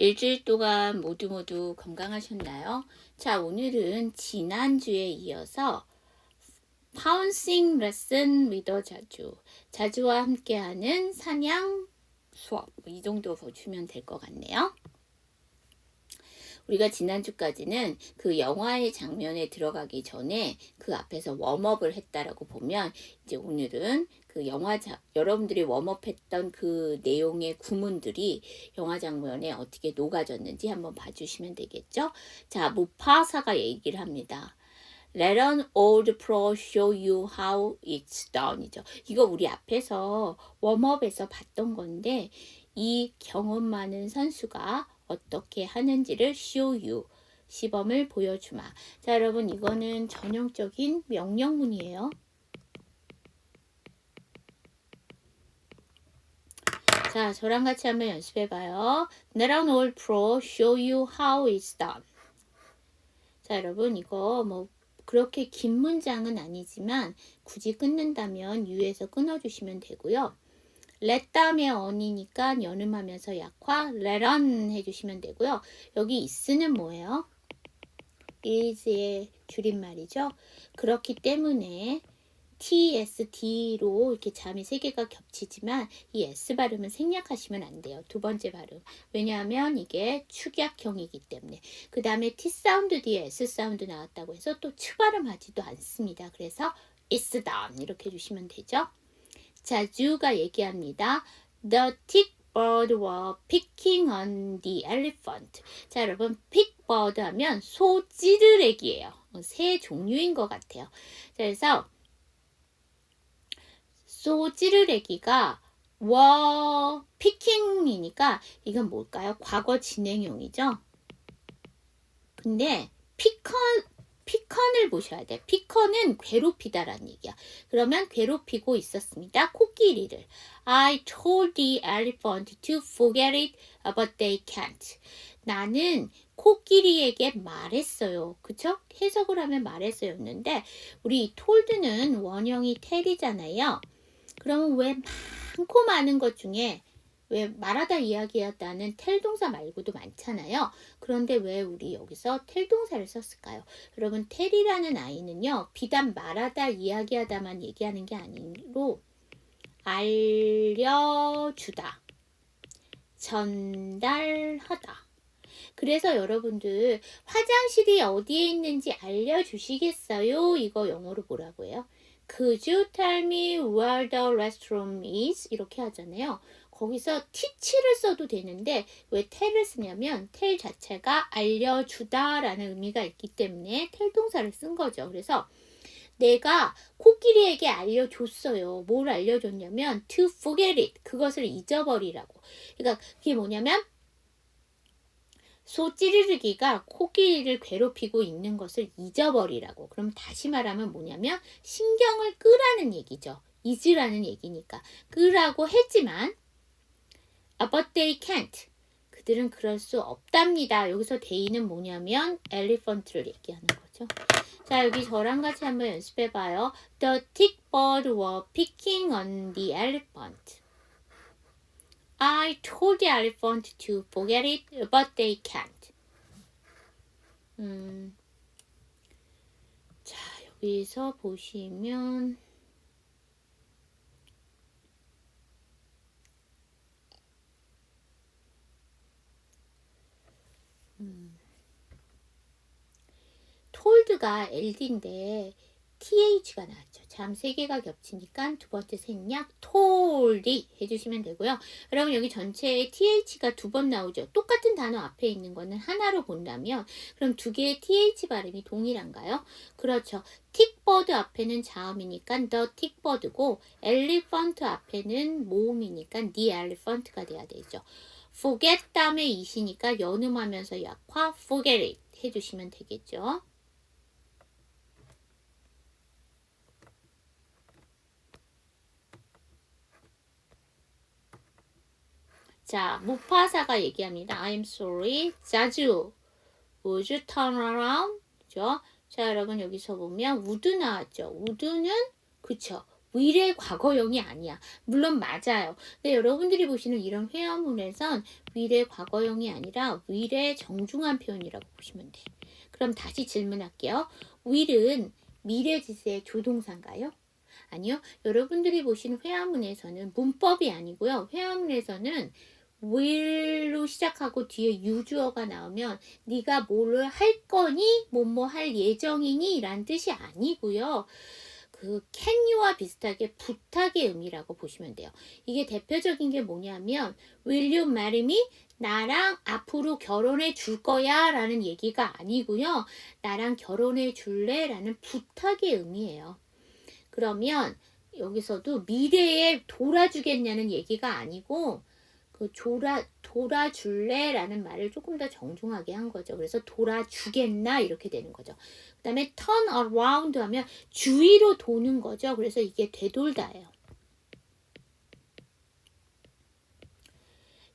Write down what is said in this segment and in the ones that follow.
일주일 동안 모두 건강하셨나요? 자, 오늘은 지난주에 이어서 파운싱 레슨 위더 자주와 함께하는 사냥 수업, 이 정도 보시면 될 것 같네요. 우리가 지난주까지는 그 영화의 장면에 들어가기 전에 그 앞에서 웜업을 했다라고 보면, 이제 오늘은 그 여러분들이 웜업했던 그 내용의 구문들이 영화 장면에 어떻게 녹아졌는지 한번 봐주시면 되겠죠? 자, 무파사가 얘기를 합니다. Let an old pro show you how it's done 이죠. 이거 우리 앞에서 웜업에서 봤던 건데, 이 경험 많은 선수가 어떻게 하는지를 show you, 시범을 보여주마. 자, 여러분, 이거는 전형적인 명령문이에요. 자, 저랑 같이 한번 연습해봐요. Let an old pro show you how it's done. 자, 여러분, 이거 뭐 그렇게 긴 문장은 아니지만 굳이 끊는다면 U에서 끊어주시면 되고요. let 다음에 on이니까 연음하면서 약화 let on 해주시면 되고요. 여기 is는 뭐예요? is의 줄임말이죠. 그렇기 때문에 TSD로 이렇게 자음이 3개가 겹치지만 이 S 발음은 생략하시면 안 돼요. 두 번째 발음. 왜냐하면 이게 축약형이기 때문에. 그 다음에 T 사운드 뒤에 S 사운드 나왔다고 해서 또 츠 발음하지도 않습니다. 그래서 it's done 이렇게 해주시면 되죠. 자, 주가 얘기합니다. The tick bird were picking on the elephant. 자, 여러분, pick bird 하면 소 찌르레기예요. 새 종류인 것 같아요. 자, 그래서 소 찌르레기가 were picking이니까 이건 뭘까요? 과거 진행형이죠. 근데 피컨을 보셔야 돼. 피컨은 괴롭히다라는 얘기야. 그러면 괴롭히고 있었습니다. 코끼리를. I told the elephant to forget it, but they can't. 나는 코끼리에게 말했어요. 그쵸? 해석을 하면 말했어요였는데 우리 told는 원형이 tell이잖아요. 그러면 왜 많고 많은 것 중에 왜 말하다 이야기하다는 텔 동사 말고도 많잖아요. 그런데 왜 우리 여기서 텔 동사를 썼을까요? 여러분, 텔이라는 아이는요, 비단 말하다 이야기하다만 얘기하는 게 아니로 알려주다, 전달하다. 그래서 여러분들 화장실이 어디에 있는지 알려주시겠어요? 이거 영어로 뭐라고 해요? Could you tell me where the restroom is? 이렇게 하잖아요. 거기서 teach를 써도 되는데 왜 tell을 쓰냐면 tell 자체가 알려주다 라는 의미가 있기 때문에 tell 동사를 쓴 거죠. 그래서 내가 코끼리에게 알려줬어요. 뭘 알려줬냐면 to forget it. 그것을 잊어버리라고. 그러니까 그게 뭐냐면 소 찌르르기가 코끼리를 괴롭히고 있는 것을 잊어버리라고. 그럼 다시 말하면 뭐냐면 신경을 끄라는 얘기죠. 잊으라는 얘기니까. 끄라고 했지만 but they can't. 그들은 그럴 수 없답니다. 여기서 they는 뭐냐면 elephant를 얘기하는 거죠. 자, 여기 저랑 같이 한번 연습해봐요. The tick bird were picking on the elephant. I told the elephant to forget it, but they can't. 자, 여기서 보시면 told가 LD인데 TH가 나왔죠. 자음 3개가 겹치니까 두 번째 생략 told이 해주시면 되고요. 여러분 여기 전체에 TH가 2번 나오죠. 똑같은 단어 앞에 있는 거는 하나로 본다면 그럼 두 개의 TH 발음이 동일한가요? 그렇죠. tickbird 앞에는 자음이니까 the tickbird고 elephant 앞에는 모음이니까 the elephant가 돼야 되죠. forget 다음에 it이니까 연음하면서 약화 forget it 해주시면 되겠죠. 자, 무파사가 얘기합니다. I'm sorry. 자주. Would you turn around? 그죠? 자, 여러분 여기서 보면 would 나왔죠. would는 그쵸. will의 과거형이 아니야. 물론 맞아요. 근데 여러분들이 보시는 이런 회화문에선 will의 과거형이 아니라 will의 정중한 표현이라고 보시면 돼. 그럼 다시 질문할게요. will은 미래지수의 조동사인가요? 아니요. 여러분들이 보시는 회화문에서는 문법이 아니고요. 회화문에서는 will로 시작하고 뒤에 유주어가 나오면 네가 뭐를 할 거니? 뭐뭐 할 예정이니? 라는 뜻이 아니고요. 그 can you와 비슷하게 부탁의 의미라고 보시면 돼요. 이게 대표적인 게 뭐냐면 will you marry me? 나랑 앞으로 결혼해 줄 거야 라는 얘기가 아니고요. 나랑 결혼해 줄래? 라는 부탁의 의미예요. 그러면 여기서도 미래에 돌아주겠냐는 얘기가 아니고 그 돌아줄래? 라는 말을 조금 더 정중하게 한 거죠. 그래서 돌아주겠나? 이렇게 되는 거죠. 그 다음에 turn around 하면 주위로 도는 거죠. 그래서 이게 되돌다예요.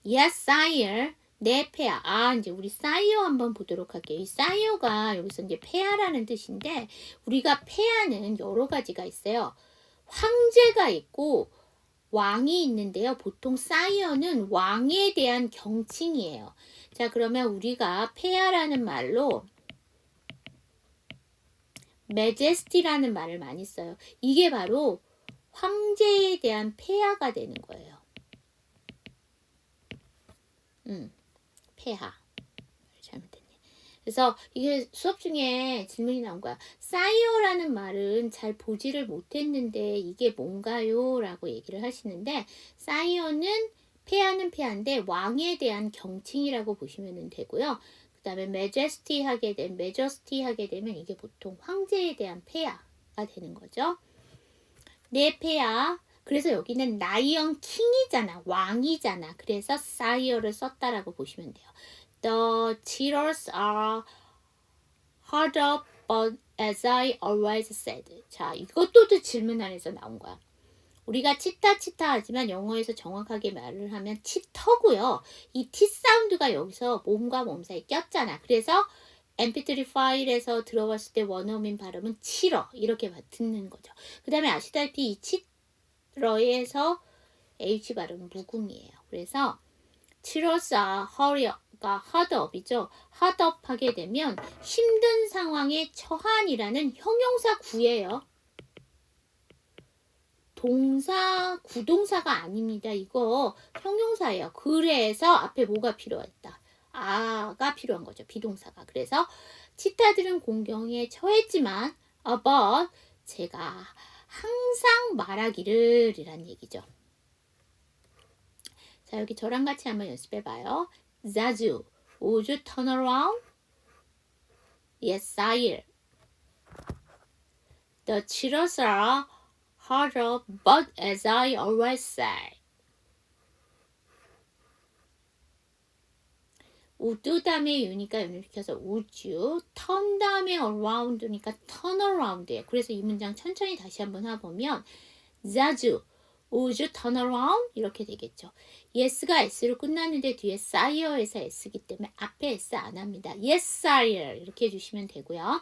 Yes, sire. 네, 폐하. 이제 우리 사이어 한번 보도록 할게요. 이 사이어가 여기서 이제 폐하라는 뜻인데, 우리가 폐하는 여러 가지가 있어요. 황제가 있고, 왕이 있는데요. 보통 사이어는 왕에 대한 경칭이에요. 자, 그러면 우리가 폐하라는 말로 majesty라는 말을 많이 써요. 이게 바로 황제에 대한 폐하가 되는 거예요. 폐하. 잘못됐네. 그래서 이게 수업 중에 질문이 나온 거야. 사이어라는 말은 잘 보지를 못했는데 이게 뭔가요? 라고 얘기를 하시는데 사이어는 폐하는 폐하인데 왕에 대한 경칭이라고 보시면 되고요. 그 다음에 majesty 하게 되면 이게 보통 황제에 대한 폐하가 되는 거죠. 내 폐하. 그래서 여기는 라이언 킹이잖아. 왕이잖아. 그래서 사이어를 썼다라고 보시면 돼요. The cheaters are hard up, but as I always said. 자, 이것도 질문 안에서 나온 거야. 우리가 치타 하지만 영어에서 정확하게 말을 하면 치터고요. 이 T 사운드가 여기서 몸과 몸 사이에 꼈잖아. 그래서 mp3 파일에서 들어봤을 때 원어민 발음은 치러 이렇게 듣는 거죠. 그 다음에 아시다시피 이 치러에서 H 발음은 무궁이에요. 그래서 치러사 허리가 하드업이죠. 하드업 하게 되면 힘든 상황에 처한이라는 형용사 구예요. 동사, 구동사가 아닙니다. 이거 형용사예요. 그래서 앞에 뭐가 필요했다? 아가 필요한 거죠. 비동사가. 그래서 치타들은 공경에 처했지만 but 제가 항상 말하기를 이란 얘기죠. 자, 여기 저랑 같이 한번 연습해봐요. 자주, would you turn around? Yes, sire. The cheaters are harder, but as I always say. would 다음에 you니까 연결시켜서 would you, turn 다음에 around니까 turn around예요. 그래서 이 문장 천천히 다시 한번 해보면 자주, would you turn around? 이렇게 되겠죠. yes가 s로 끝났는데 뒤에 sire에서 s이기 때문에 앞에 s 안 합니다. yes, sire 이렇게 해주시면 되고요.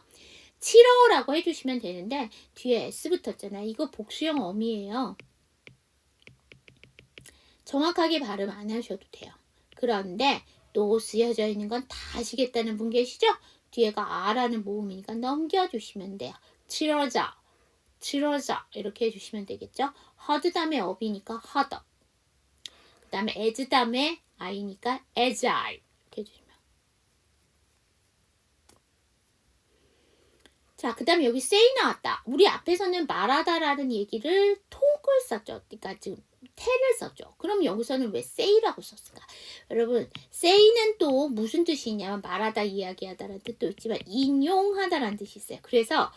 치러라고 해주시면 되는데 뒤에 s 붙었잖아요. 이거 복수형 어미예요. 정확하게 발음 안 하셔도 돼요. 그런데 또 쓰여져 있는 건 다 아시겠다는 분 계시죠? 뒤에가 아라는 모음이니까 넘겨주시면 돼요. 치러자 이렇게 해주시면 되겠죠? 허드 다음에 업이니까 허더. 그 다음에 as 다음에 i니까 as I 이렇게 해주시면. 자, 그 다음에 여기 say 나왔다. 우리 앞에서는 말하다라는 얘기를 톡을 썼죠. 그러니까 지금 tel을 썼죠. 그럼 여기서는 왜 say라고 썼을까? 여러분, say는 또 무슨 뜻이 있냐면 말하다, 이야기하다라는 뜻도 있지만 인용하다라는 뜻이 있어요. 그래서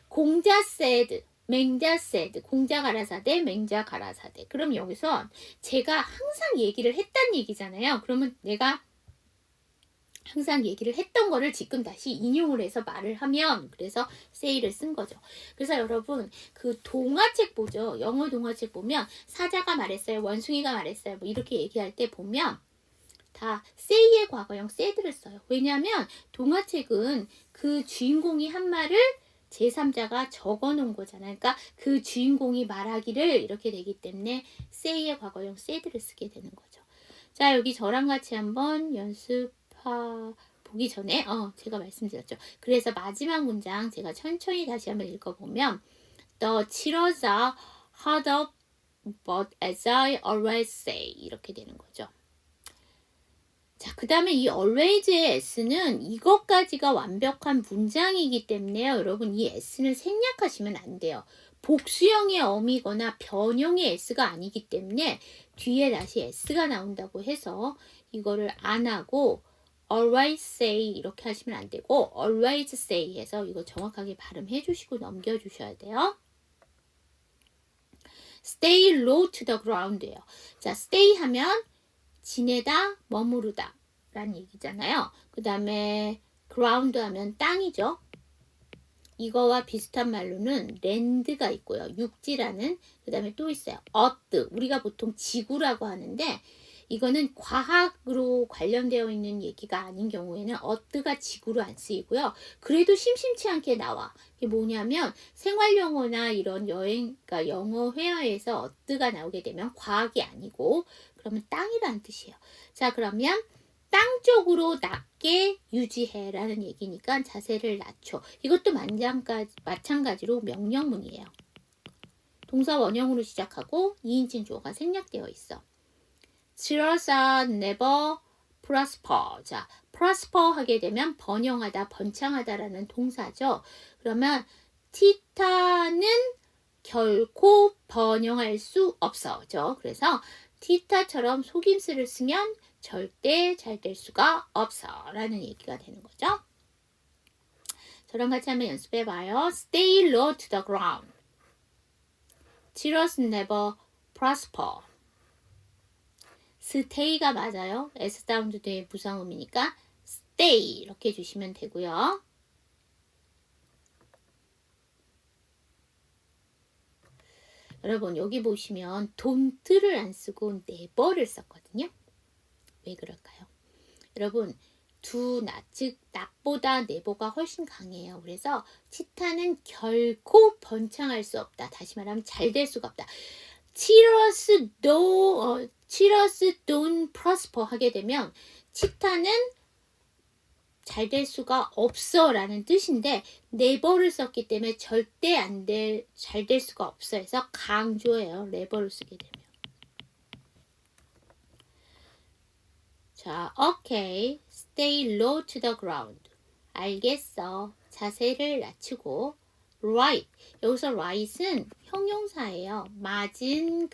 공자 said, 맹자 said, 공자 가라사대, 맹자 가라사대. 그럼 여기서 제가 항상 얘기를 했단 얘기잖아요. 그러면 내가 항상 얘기를 했던 거를 지금 다시 인용을 해서 말을 하면 그래서 say를 쓴 거죠. 그래서 여러분 그 동화책 보죠. 영어 동화책 보면 사자가 말했어요. 원숭이가 말했어요. 뭐 이렇게 얘기할 때 보면 다 say의 과거형 said를 써요. 왜냐하면 동화책은 그 주인공이 한 말을 제3자가 적어 놓은 거잖아요. 그러니까 그 주인공이 말하기를 이렇게 되기 때문에 say의 과거형 said를 쓰게 되는 거죠. 자, 여기 저랑 같이 한번 보기 전에 제가 말씀드렸죠. 그래서 마지막 문장 제가 천천히 다시 한번 읽어보면 The cheaters are hard up, but as I always say 이렇게 되는 거죠. 자, 그 다음에 이 always의 s는 이것까지가 완벽한 문장이기 때문에요. 여러분 이 s는 생략하시면 안 돼요. 복수형의 어미거나 변형의 s가 아니기 때문에 뒤에 다시 s가 나온다고 해서 이거를 안 하고 always say 이렇게 하시면 안 되고 always say 해서 이거 정확하게 발음해 주시고 넘겨 주셔야 돼요. stay low to the ground예요. 자, stay 하면 지내다, 머무르다 라는 얘기잖아요. 그 다음에 ground 하면 땅이죠. 이거와 비슷한 말로는 land가 있고요. 육지라는, 그 다음에 또 있어요. earth, 우리가 보통 지구라고 하는데 이거는 과학으로 관련되어 있는 얘기가 아닌 경우에는 earth가 지구로 안 쓰이고요. 그래도 심심치 않게 나와. 이게 뭐냐면 생활영어나 이런 그러니까 영어 회화에서 earth가 나오게 되면 과학이 아니고 그러면 땅이라는 뜻이에요. 자, 그러면 땅 쪽으로 낮게 유지해라는 얘기니까 자세를 낮춰. 이것도 마찬가지로 명령문이에요. 동사 원형으로 시작하고 2인칭 주어가 생략되어 있어. Cheaters are never prosper. 자, prosper 하게 되면 번영하다, 번창하다라는 동사죠. 그러면 티타는 결코 번영할 수 없어죠. 그래서 티타처럼 속임수를 쓰면 절대 잘 될 수가 없어 라는 얘기가 되는 거죠. 저랑 같이 한번 연습해 봐요. Stay low to the ground. Cheaters never prosper. stay가 맞아요. S 사운드 뒤에 부사음이니까 stay 이렇게 해주시면 되고요. 여러분 여기 보시면 don't를 안 쓰고 never를 썼거든요. 왜 그럴까요? 여러분 즉 not보다 never가 훨씬 강해요. 그래서 치타는 결코 번창할 수 없다. 다시 말하면 잘 될 수가 없다. cheaters don't prosper 하게 되면 치타는 잘 될 수가 없어 라는 뜻인데 never를 썼기 때문에 절대 잘 될 수가 없어 해서 강조해요. never를 쓰게 되면. 자, okay. Stay low to the ground. 알겠어. 자세를 낮추고 right. 여기서 right은 형용사예요. 맞은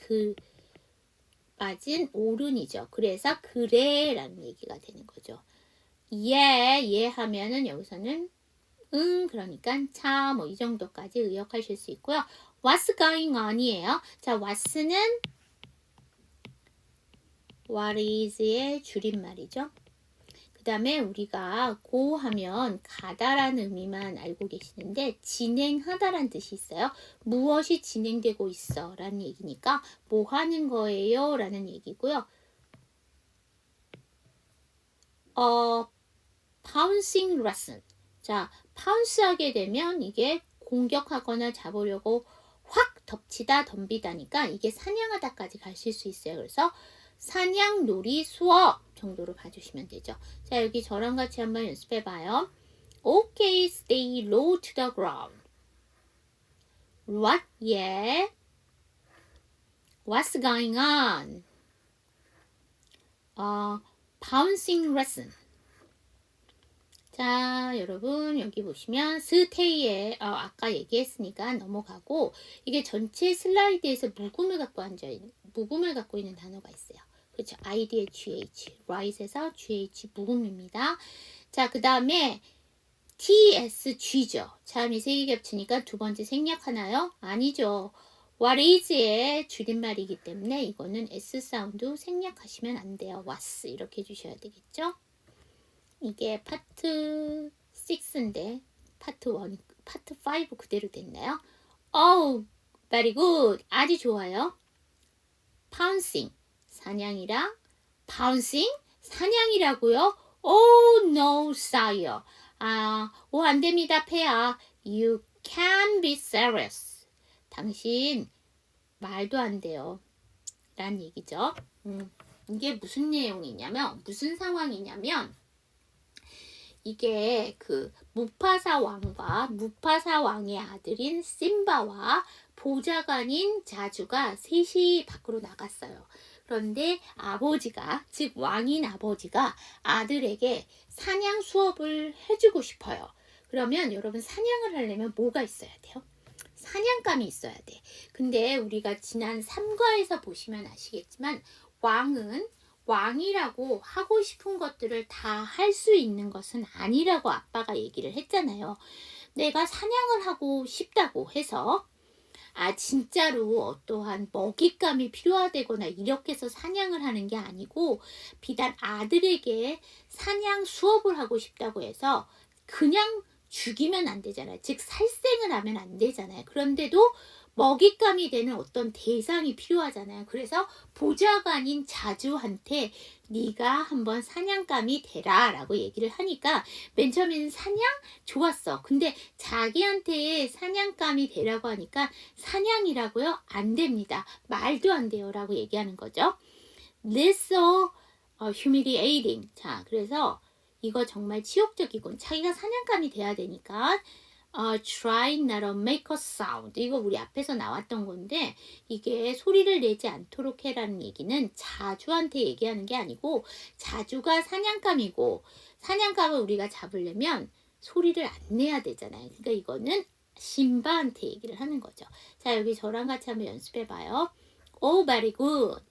오른이죠. 그래서 그래 라는 얘기가 되는 거죠. 예 하면은 여기서는 그러니까 차 뭐 이 정도까지 의역하실 수 있고요. What's going on이에요. 자, what's는 what is의 줄임말이죠. 그 다음에 우리가 go 하면 가다라는 의미만 알고 계시는데 진행하다라는 뜻이 있어요. 무엇이 진행되고 있어 라는 얘기니까 뭐 하는 거예요 라는 얘기고요. pouncing lesson. 자, pounce 하게 되면 이게 공격하거나 잡으려고 확 덮치다 덤비다니까 이게 사냥하다까지 가실 수 있어요. 그래서 사냥, 놀이, 수업 정도로 봐주시면 되죠. 자, 여기 저랑 같이 한번 연습해봐요. Okay, stay low to the ground. What? Yeah. What's going on? Bouncing lesson. 자, 여러분 여기 보시면 stay에 아까 얘기했으니까 넘어가고 이게 전체 슬라이드에서 묵음을 갖고 있는 단어가 있어요. 그렇죠. id의 gh, rise에서 gh 묵음입니다. 자, 그 다음에 tsg죠. 자, 미세기 겹치니까 두 번째 생략하나요? 아니죠. what is의 줄임말이기 때문에 이거는 s 사운드 생략하시면 안 돼요. was 이렇게 해주셔야 되겠죠. 이게 파트 6인데 파트 5 그대로 됐나요? Oh, very good. 아주 좋아요. pouncing 사냥이랑 pouncing 사냥이라고요? Oh no, sire. 안 됩니다, 폐하. You can't be serious. 당신 말도 안 돼요. 라는 얘기죠. 이게 무슨 내용이냐면, 무슨 상황이냐면, 이게 그 무파사 왕과 무파사 왕의 아들인 심바와 보좌관인 자주가 셋이 밖으로 나갔어요. 그런데 아버지가, 즉 왕인 아버지가 아들에게 사냥 수업을 해주고 싶어요. 그러면 여러분 사냥을 하려면 뭐가 있어야 돼요? 사냥감이 있어야 돼. 근데 우리가 지난 3과에서 보시면 아시겠지만 왕은 왕이라고 하고 싶은 것들을 다 할 수 있는 것은 아니라고 아빠가 얘기를 했잖아요. 내가 사냥을 하고 싶다고 해서 진짜로 어떠한 먹잇감이 필요하다거나 이렇게 해서 사냥을 하는 게 아니고 비단 아들에게 사냥 수업을 하고 싶다고 해서 그냥 죽이면 안 되잖아요. 즉 살생을 하면 안 되잖아요. 그런데도 먹잇감이 되는 어떤 대상이 필요하잖아요. 그래서 보좌관인 자주한테 네가 한번 사냥감이 되라 라고 얘기를 하니까 맨 처음에는 사냥? 좋았어. 근데 자기한테 사냥감이 되라고 하니까 사냥이라고요? 안 됩니다. 말도 안 돼요 라고 얘기하는 거죠. This so humiliating. 자, 그래서 이거 정말 치욕적이군. 자기가 사냥감이 돼야 되니까 try not to make a sound. 이거 우리 앞에서 나왔던 건데 이게 소리를 내지 않도록 해라는 얘기는 자주한테 얘기하는 게 아니고 자주가 사냥감이고 사냥감을 우리가 잡으려면 소리를 안 내야 되잖아요. 그러니까 이거는 심바한테 얘기를 하는 거죠. 자, 여기 저랑 같이 한번 연습해 봐요. Oh, very good.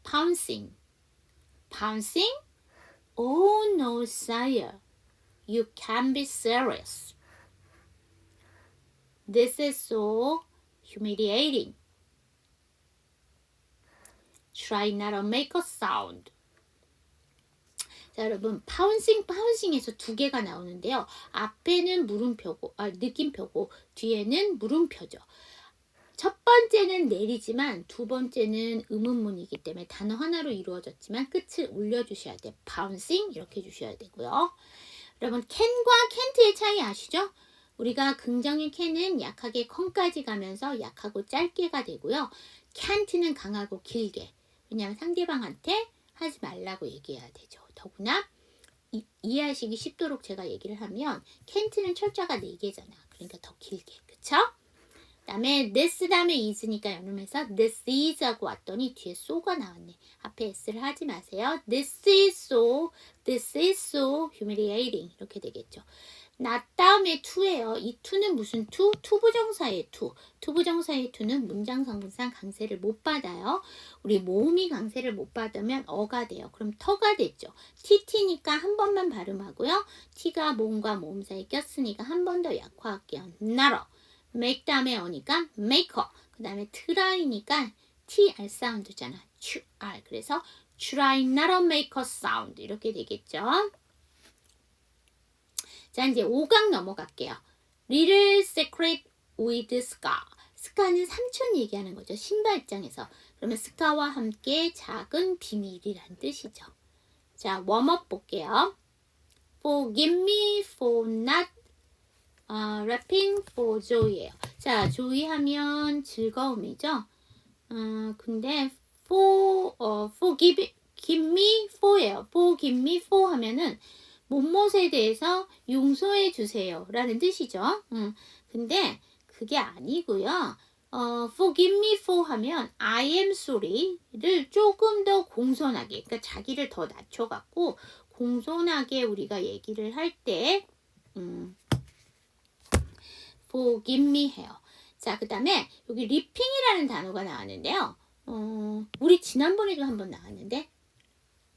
Pouncing. Pouncing? Oh, no, sire. You can't be serious. This is so humiliating. Try not to make a sound. 자, 여러분, 파운싱에서 두 개가 나오는데요. 앞에는 물음표고, 느낌표고, 뒤에는 물음표죠. 첫 번째는 내리지만 두 번째는 의문문이기 때문에 단어 하나로 이루어졌지만 끝을 올려주셔야 돼요. bouncing 이렇게 해주셔야 되고요. 여러분 can과 can't의 차이 아시죠? 우리가 긍정의 can은 약하게 con까지 가면서 약하고 짧게가 되고요. can't는 강하고 길게. 왜냐하면 상대방한테 하지 말라고 얘기해야 되죠. 더구나 이해하시기 쉽도록 제가 얘기를 하면 can't는 철자가 4개잖아. 그러니까 더 길게. 그쵸? 다음에 this 다음에 is니까 연음해서 this is 하고 왔더니 뒤에 so가 나왔네. 앞에 s를 하지 마세요. This is so humiliating 이렇게 되겠죠. not 다음에 to예요. 이 to는 무슨 to? 투부정사의 to. 투부정사의 to는 문장 성분상 강세를 못 받아요. 우리 모음이 강세를 못 받으면 어가 돼요. 그럼 터가 됐죠. tt니까 한 번만 발음하고요. t가 모음과 모음 사이에 꼈으니까 한 번 더 약화할게요. not make 다음에 어니까 maker. 그 다음에 try니까 tr 사운드잖아. tr. 그래서 try not to make a sound 이렇게 되겠죠. 자, 이제 5강 넘어갈게요. Little secret with Scar. 스카는 삼촌 얘기하는 거죠. 신바 입장에서. 그러면 스카와 함께 작은 비밀이란 뜻이죠. 자, 웜업 볼게요. Forgive me for not rapping for joy예요. 자, joy 하면 즐거움이죠. 근데 forgive me for예요. forgive me for 하면은 못못에 대해서 용서해 주세요 라는 뜻이죠. 근데 그게 아니고요. forgive me for 하면 I am sorry를 조금 더 공손하게, 그러니까 자기를 더 낮춰갖고 공손하게 우리가 얘기를 할 때 forgive me 해요. 자, 그 다음에 여기 리핑이라는 단어가 나왔는데요. 우리 지난번에도 한번 나왔는데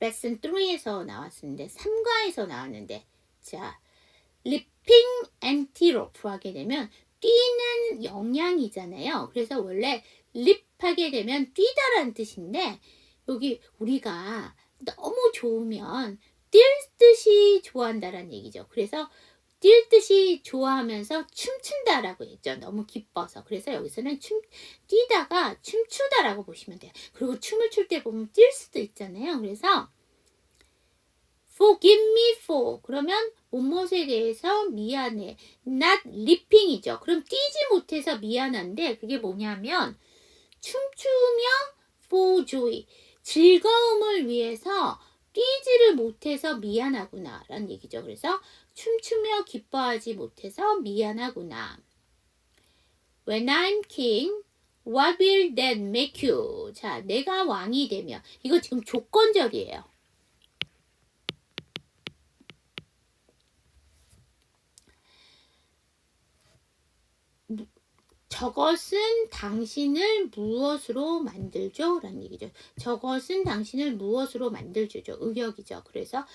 레슨 3에서 나왔는데 3과에서 나왔는데 자, 리핑 엔티로프 하게 되면 뛰는 영향이잖아요. 그래서 원래 립 하게 되면 뛰다라는 뜻인데 여기 우리가 너무 좋으면 뛸 듯이 좋아한다라는 얘기죠. 그래서 뛸 듯이 좋아하면서 춤춘다라고 했죠. 너무 기뻐서. 그래서 여기서는 뛰다가 춤추다라고 보시면 돼요. 그리고 춤을 출 때 보면 뛸 수도 있잖아요. 그래서 forgive me for 그러면 못못에 대해서 미안해. not leaping이죠. 그럼 뛰지 못해서 미안한데 그게 뭐냐면 춤추며 for joy. 즐거움을 위해서 뛰지를 못해서 미안하구나 라는 얘기죠. 그래서 춤추며 기뻐하지 못해서 미안하구나. When I'm king, what will that make you? 자, 내가 왕이 되면 이거 지금 조건절이에요. 저것은 당신을 무엇으로 만들죠? 라는 얘기죠. 저것은 당신을 무엇으로 만들죠? 의역이죠. 그래서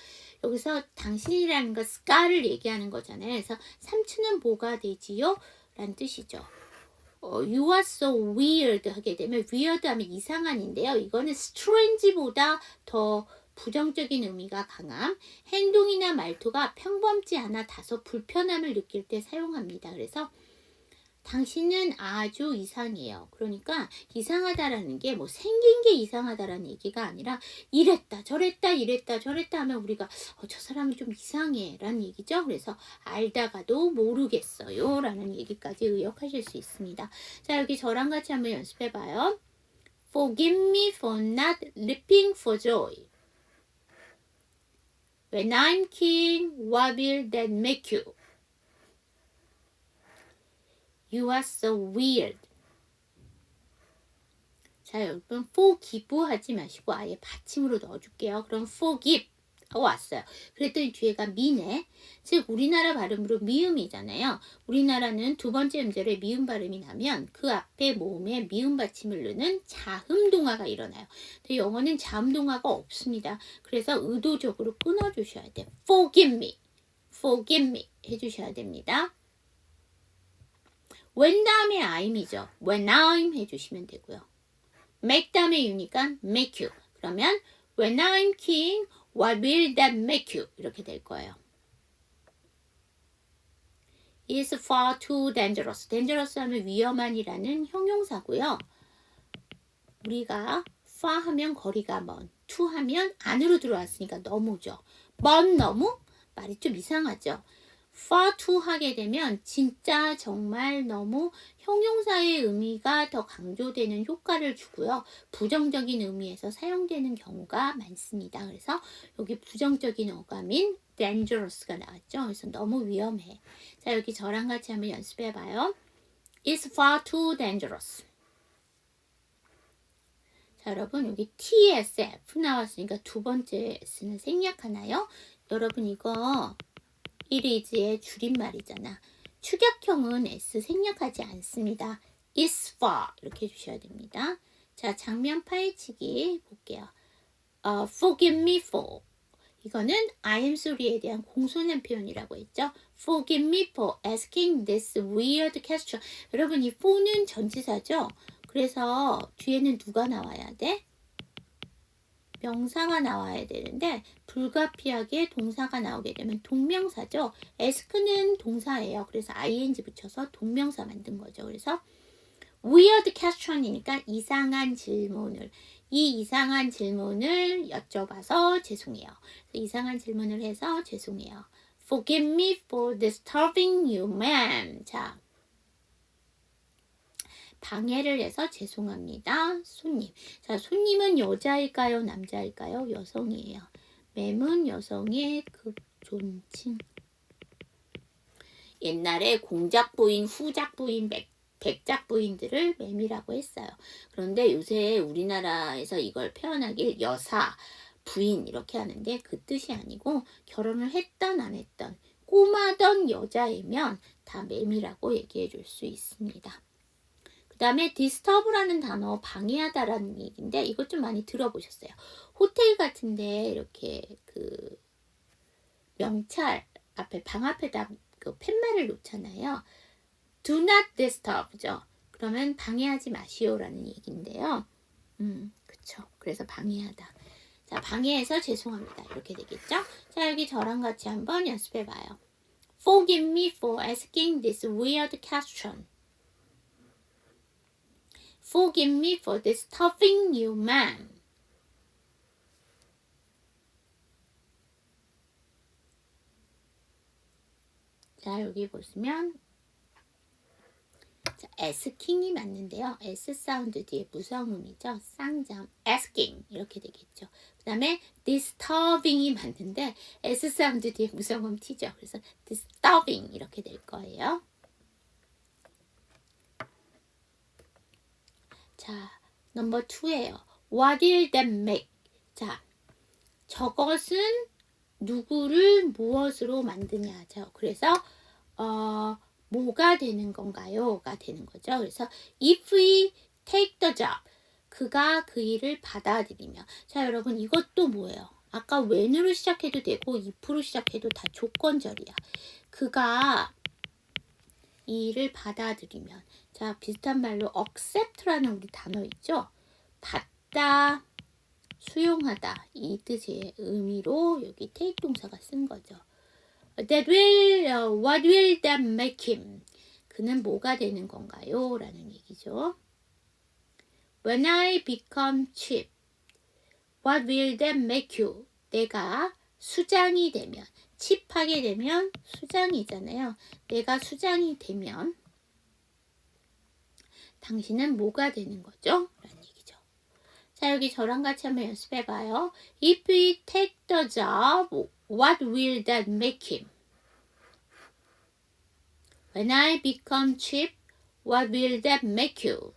여기서 당신이라는 거 scar를 얘기하는 거잖아요. 그래서 삼촌은 뭐가 되지요? 라는 뜻이죠. You are so weird 하게 되면 weird 하면 이상한인데요. 이거는 strange보다 더 부정적인 의미가 강함. 행동이나 말투가 평범지 않아 다소 불편함을 느낄 때 사용합니다. 그래서 당신은 아주 이상해요. 그러니까 이상하다라는 게 뭐 생긴 게 이상하다라는 얘기가 아니라 이랬다 저랬다 이랬다 저랬다 하면 우리가 저 사람이 좀 이상해 라는 얘기죠. 그래서 알다가도 모르겠어요 라는 얘기까지 의역하실 수 있습니다. 자, 여기 저랑 같이 한번 연습해 봐요. Forgive me for not leaping for joy. When I'm king, what will that make you? You are so weird. 자, 여러분 forgive 하지 마시고 아예 받침으로 넣어줄게요. 그럼 forgive 왔어요. 그랬더니 뒤에가 미네. 즉 우리나라 발음으로 미음이잖아요. 우리나라는 두 번째 음절에 미음 발음이 나면 그 앞에 모음에 미음 받침을 넣는 자음동화가 일어나요. 근데 영어는 자음동화가 없습니다. 그래서 의도적으로 끊어주셔야 돼요. Forgive me, forgive me 해주셔야 됩니다. when 다음에 I'이죠. when I'm 해주시면 되고요. make 다음에 you니까 make you. 그러면 when I'm king, what will that make you? 이렇게 될 거예요. is far too dangerous. dangerous 하면 위험한이라는 형용사고요. 우리가 far 하면 거리가 먼, too 하면 안으로 들어왔으니까 너무죠. 먼 너무? 말이 좀 이상하죠. far too 하게 되면 진짜 정말 너무 형용사의 의미가 더 강조되는 효과를 주고요. 부정적인 의미에서 사용되는 경우가 많습니다. 그래서 여기 부정적인 어감인 dangerous가 나왔죠. 그래서 너무 위험해. 자, 여기 저랑 같이 한번 연습해 봐요. It's far too dangerous. 자, 여러분 여기 TSF 나왔으니까 두 번째 S는 생략하나요? 여러분 이거 it is의 줄임말이잖아. 축약형은 S 생략하지 않습니다. is far 이렇게 해주셔야 됩니다. 자, 장면 파헤치기 볼게요. Forgive me for 이거는 I am sorry에 대한 공손한 표현이라고 했죠. Forgive me for asking this weird question. 여러분 이 for는 전치사죠. 그래서 뒤에는 누가 나와야 돼? 명사가 나와야 되는데 불가피하게 동사가 나오게 되면 동명사죠. ask는 동사예요. 그래서 ing 붙여서 동명사 만든 거죠. 그래서 weird question이니까 이상한 질문을 이 이상한 질문을 여쭤봐서 죄송해요. 이상한 질문을 해서 죄송해요. Forgive me for disturbing you, ma'am. 자, 방해를 해서 죄송합니다. 손님. 자, 손님은 여자일까요? 남자일까요? 여성이에요. 맴은 여성의 극존칭. 옛날에 공작부인, 후작부인, 백작부인들을 맴이라고 했어요. 그런데 요새 우리나라에서 이걸 표현하길 여사, 부인 이렇게 하는데 그 뜻이 아니고 결혼을 했던 안 했던 꼬마던 여자이면 다 맴이라고 얘기해 줄 수 있습니다. 그 다음에 disturb라는 단어 방해하다라는 얘기인데 이것 좀 많이 들어보셨어요. 호텔 같은데 이렇게 그 명찰 앞에 방 앞에다 그 팻말을 놓잖아요. Do not disturb죠. 그러면 방해하지 마시오라는 얘기인데요. 그쵸. 그래서 방해하다. 자, 방해해서 죄송합니다. 이렇게 되겠죠? 자, 여기 저랑 같이 한번 연습해 봐요. Forgive me for asking this weird question. Forgive me for disturbing you, ma'am. 자, 여기 보시면 자, asking이 맞는데요. S 사운드 뒤에 무성음이죠. 쌍자음 asking 이렇게 되겠죠. 그 다음에 disturbing이 맞는데 S 사운드 뒤에 무성음 T죠. 그래서 disturbing 이렇게 될 거예요. 자, 넘버 2예요. What will that make? 자, 저것은 누구를 무엇으로 만드냐죠. 그래서 뭐가 되는 건가요?가 되는 거죠. 그래서 if we take the job, 그가 그 일을 받아들이면. 자, 여러분 이것도 뭐예요? 아까 when으로 시작해도 되고 if로 시작해도 다 조건절이야. 그가 이 일을 받아들이면. 자, 비슷한 말로 accept라는 우리 단어 있죠? 받다, 수용하다 이 뜻의 의미로 여기 take 동사가 쓴 거죠. What will that make him? 그는 뭐가 되는 건가요? 라는 얘기죠. When I become cheap, what will that make you? 내가 수장이 되면, 칩하게 되면 수장이잖아요. 내가 수장이 되면 당신은 뭐가 되는 거죠? 라는 얘기죠. 자, 여기 저랑 같이 한번 연습해봐요. If we take the job, what will that make him? When I become cheap, what will that make you?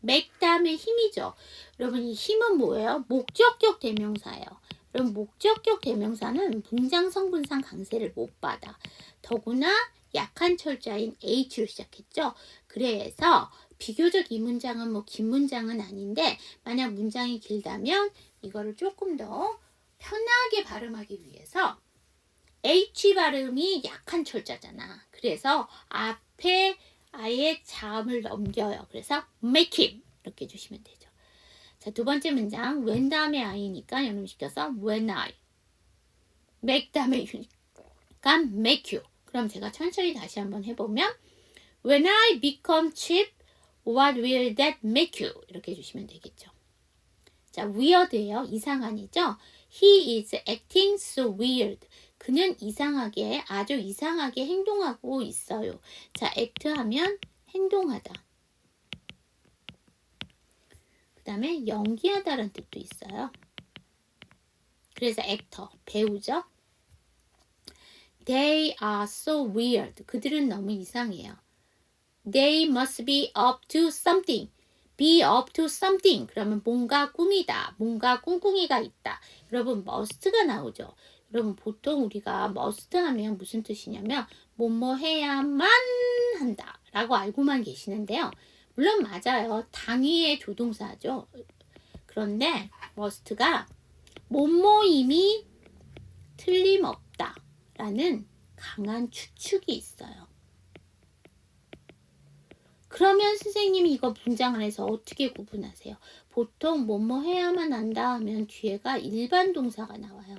make 다음에 힘이죠. 여러분 이 힘은 뭐예요? 목적격 대명사예요. 그럼 목적격 대명사는 문장 성분상 강세를 못 받아. 더구나 약한 철자인 H로 시작했죠. 그래서 비교적 이 문장은 뭐 긴 문장은 아닌데 만약 문장이 길다면 이거를 조금 더 편하게 발음하기 위해서 H 발음이 약한 철자잖아. 그래서 앞에 아예 자음을 넘겨요. 그래서 make him 이렇게 해주시면 되죠. 자, 두 번째 문장 when 다음에 I니까 연음시켜서 when I make 다음에 U니까 make you. 그럼 제가 천천히 다시 한번 해보면 when I become cheap, what will that make you? 이렇게 해주시면 되겠죠. 자, weird예요. 이상한이죠. He is acting so weird. 그는 이상하게, 아주 이상하게 행동하고 있어요. 자, act 하면 행동하다. 그 다음에 연기하다라는 뜻도 있어요. 그래서 actor, 배우죠. They are so weird. 그들은 너무 이상해요. They must be up to something. be up to something. 그러면 뭔가 꿈이다. 뭔가 꿍꿍이가 있다. 여러분 must가 나오죠. 여러분 보통 우리가 must 하면 무슨 뜻이냐면 뭐뭐 해야만 한다 라고 알고만 계시는데요. 물론 맞아요. 당위의 조동사죠. 그런데 must가 뭐뭐임이 틀림없다 라는 강한 추측이 있어요. 그러면 선생님이 이거 문장 안에서 어떻게 구분하세요? 보통 뭐뭐 해야만 한다 하면 뒤에가 일반 동사가 나와요.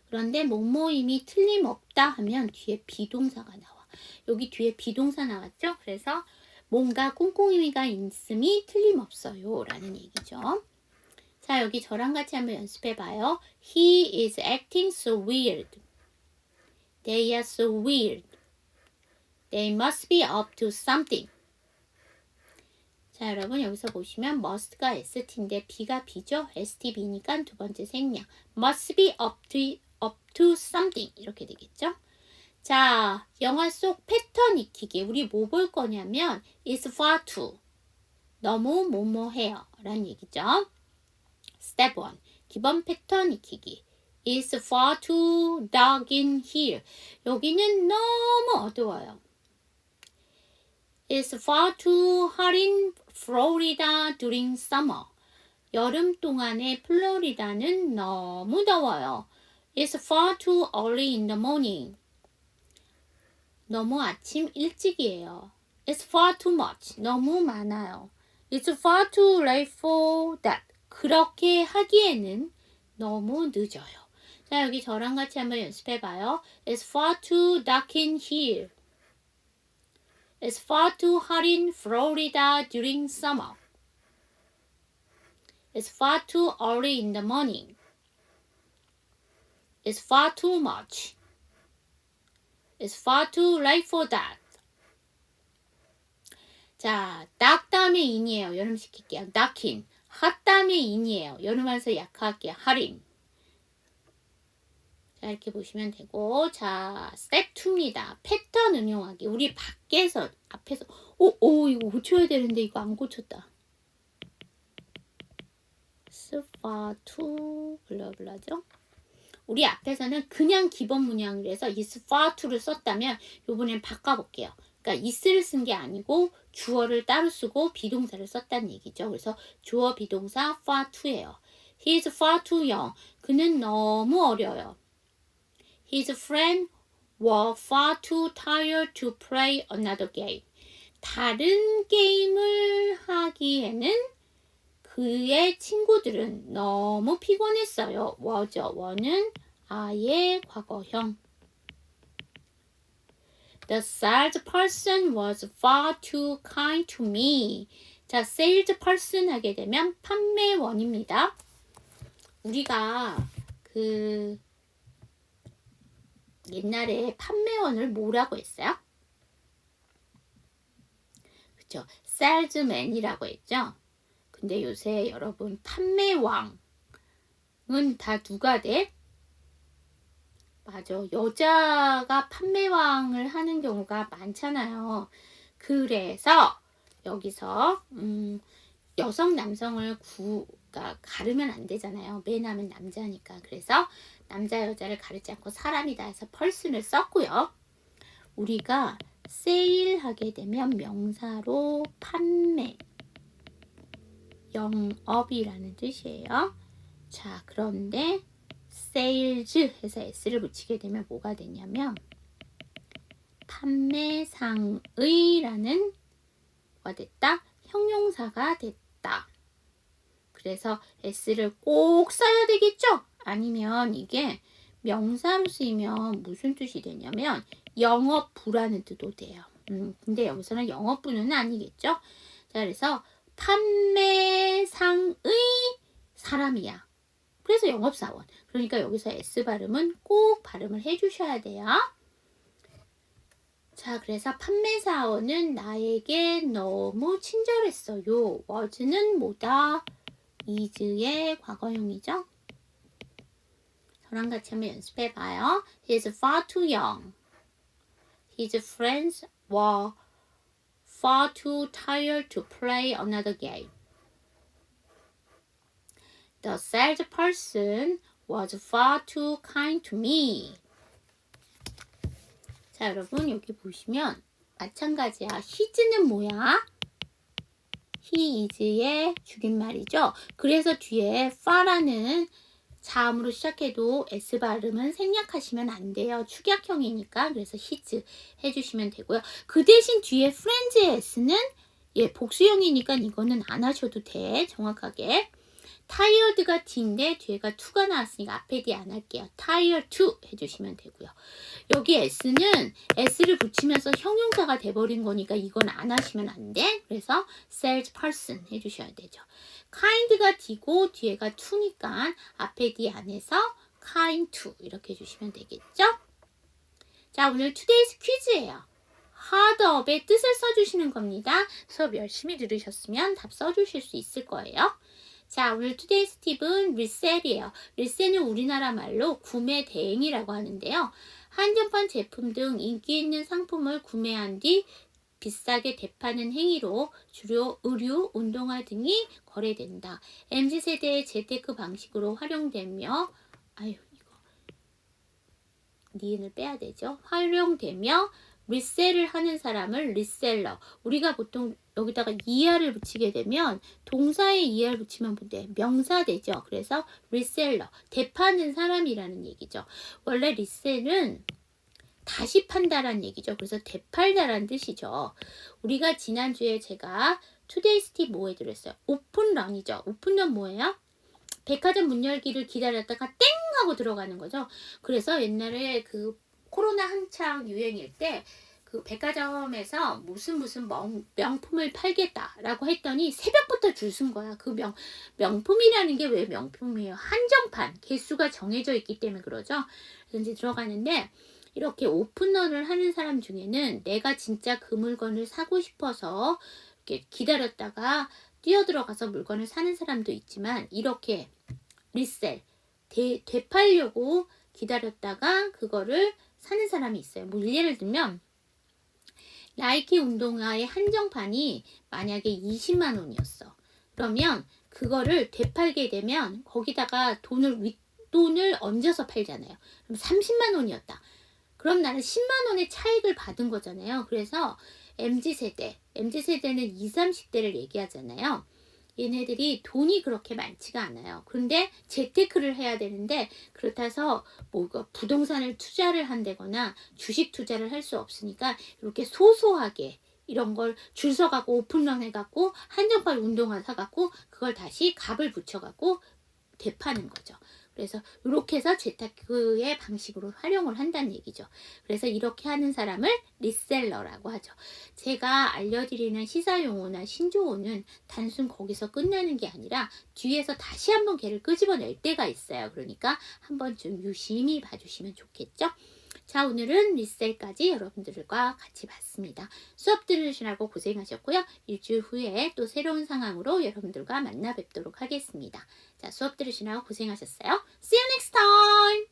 그런데 뭐뭐임이 틀림없다 하면 뒤에 비동사가 나와. 여기 뒤에 비동사 나왔죠? 그래서 뭔가 꿍꿍이가 있음이 틀림없어요 라는 얘기죠. 자, 여기 저랑 같이 한번 연습해봐요. He is acting so weird. They are so weird. They must be up to something. 자, 여러분 여기서 보시면 must가 ST인데 B가 B죠? ST B니까 두 번째 생략. must be up to something 이렇게 되겠죠? 자, 영화 속 패턴 익히기. 우리 뭐 볼 거냐면 is far too. 너무 뭐뭐해요 라는 얘기죠. Step 1. 기본 패턴 익히기. is far too dark in here. 여기는 너무 어두워요. It's far too hot in Florida during summer. 여름 동안에 플로리다는 너무 더워요. It's far too early in the morning. 너무 아침 일찍이에요. It's far too much. 너무 많아요. It's far too late for that. 그렇게 하기에는 너무 늦어요. 자, 여기 저랑 같이 한번 연습해봐요. It's far too dark in here. It's far too hot in Florida during summer. It's far too early in the morning. It's far too much. It's far too late for that. 자, dark 다음에 in이에요. 여름 시킬게요. darkin. hot 다음에 in이에요. 여름에서 약화할게요. hotin. 자, 이렇게 보시면 되고, 자, step 2입니다. 패턴 응용하기. 우리 밖에서, 앞에서, 이거 고쳐야 되는데, 이거 안 고쳤다. far too, 블라블라죠? 우리 앞에서는 그냥 기본 문양을 해서 is far too를 썼다면, 요번엔 바꿔볼게요. 그러니까 is를 쓴 게 아니고, 주어를 따로 쓰고, 비동사를 썼다는 얘기죠. 그래서 주어 비동사 far too예요. He is far too young. 그는 너무 어려요. His friends were far too tired to play another game. 다른 게임을 하기에는 그의 친구들은 너무 피곤했어요. was죠. were는 I의 과거형. The salesperson was far too kind to me. 자, salesperson 하게 되면 판매원입니다. 우리가 옛날에 판매원을 뭐라고 했어요? 그쵸? salesman이라고 했죠? 근데 요새 여러분 판매왕은 다 누가 돼? 맞아. 여자가 판매왕을 하는 경우가 많잖아요. 그래서 여기서 여성 남성을 그러니까 가르면 안 되잖아요. 맨하면 남자니까. 그래서 남자 여자를 가르지 않고 사람이다 해서 person을 썼고요. 우리가 sale 하게 되면 명사로 판매, 영업이라는 뜻이에요. 자, 그런데 sales 해서 s를 붙이게 되면 뭐가 되냐면 판매상의라는 뭐가 됐다? 형용사가 됐다. 그래서 s를 꼭 써야 되겠죠? 아니면 이게 명사로 쓰이면 무슨 뜻이 되냐면 영업부라는 뜻도 돼요. 근데 여기서는 영업부는 아니겠죠? 자, 그래서 판매상의 사람이야. 그래서 영업사원. 그러니까 여기서 S 발음은 꼭 발음을 해주셔야 돼요. 자, 그래서 판매사원은 나에게 너무 친절했어요. was는 뭐다? is의 과거형이죠. 저랑 같이 한번 연습해봐요. He is far too young. His friends were far too tired to play another game. The salesperson was far too kind to me. 자, 여러분 여기 보시면 마찬가지야. his는 뭐야? he is의 줄임말이죠. 그래서 뒤에 far라는 자음으로 시작해도 s 발음은 생략하시면 안 돼요. 축약형이니까. 그래서 his 해주시면 되고요. 그 대신 뒤에 friends의 s는 복수형이니까 이거는 안 하셔도 돼. 정확하게. tired가 D인데 뒤에가 to가 나왔으니까 앞에 D 안 할게요. tired to 해주시면 되고요. 여기 S는 S를 붙이면서 형용사가 돼버린 거니까 이건 안 하시면 안 돼. 그래서 salesperson 해주셔야 되죠. kind가 D고 뒤에가 to니까 앞에 D 안에서 kind to 이렇게 해주시면 되겠죠. 자, 오늘 today's 퀴즈예요. hardup의 뜻을 써주시는 겁니다. 수업 열심히 들으셨으면 답 써주실 수 있을 거예요. 자, 오늘 today's 팁은 리셀이에요. 리셀은 우리나라 말로 구매 대행이라고 하는데요. 한정판 제품 등 인기 있는 상품을 구매한 뒤 비싸게 되파는 행위로 주로 의류, 운동화 등이 거래된다. MZ세대의 재테크 방식으로 활용되며 이거 니은을 빼야 되죠. 활용되며 리셀을 하는 사람을 리셀러. 우리가 보통 여기다가 ER을 붙이게 되면 동사에 ER 붙이면 뭔데? 명사 되죠. 그래서 리셀러, 되파는 사람이라는 얘기죠. 원래 리셀은 다시 판다라는 얘기죠. 그래서 되팔다라는 뜻이죠. 우리가 지난주에 제가 투데이스 팁 뭐 해드렸어요? 오픈런이죠. 오픈런 뭐예요? 백화점 문 열기를 기다렸다가 땡 하고 들어가는 거죠. 그래서 옛날에 그 코로나 한창 유행일 때 그 백화점에서 무슨 명품을 팔겠다라고 했더니 새벽부터 줄 쓴 거야. 그 명품이라는 게 왜 명품이에요? 한정판, 개수가 정해져 있기 때문에 그러죠. 그래서 이제 들어가는데 이렇게 오픈런을 하는 사람 중에는 내가 진짜 그 물건을 사고 싶어서 이렇게 기다렸다가 뛰어들어가서 물건을 사는 사람도 있지만 이렇게 리셀, 되팔려고 기다렸다가 그거를 사는 사람이 있어요. 뭐 예를 들면 나이키 운동화의 한정판이 만약에 20만 원이었어. 그러면 그거를 되팔게 되면 거기다가 윗돈을 얹어서 팔잖아요. 그럼 30만 원이었다. 그럼 나는 10만 원의 차익을 받은 거잖아요. 그래서 MZ세대는 20, 30대를 얘기하잖아요. 얘네들이 돈이 그렇게 많지가 않아요. 그런데 재테크를 해야 되는데 그렇다서 뭐가 부동산을 투자를 한다거나 주식 투자를 할 수 없으니까 이렇게 소소하게 이런 걸 줄 서갖고 오픈런 해갖고 한정판 운동화 사갖고 그걸 다시 값을 붙여갖고 되파는 거죠. 그래서 이렇게 해서 재테크의 방식으로 활용을 한다는 얘기죠. 그래서 이렇게 하는 사람을 리셀러라고 하죠. 제가 알려드리는 시사용어나 신조어는 단순 거기서 끝나는 게 아니라 뒤에서 다시 한번 걔를 끄집어낼 때가 있어요. 그러니까 한번 좀 유심히 봐주시면 좋겠죠. 자, 오늘은 리셀까지 여러분들과 같이 봤습니다. 수업 들으시라고 고생하셨고요. 일주일 후에 또 새로운 상황으로 여러분들과 만나 뵙도록 하겠습니다. 자, 수업 들으시라고 고생하셨어요. See you next time!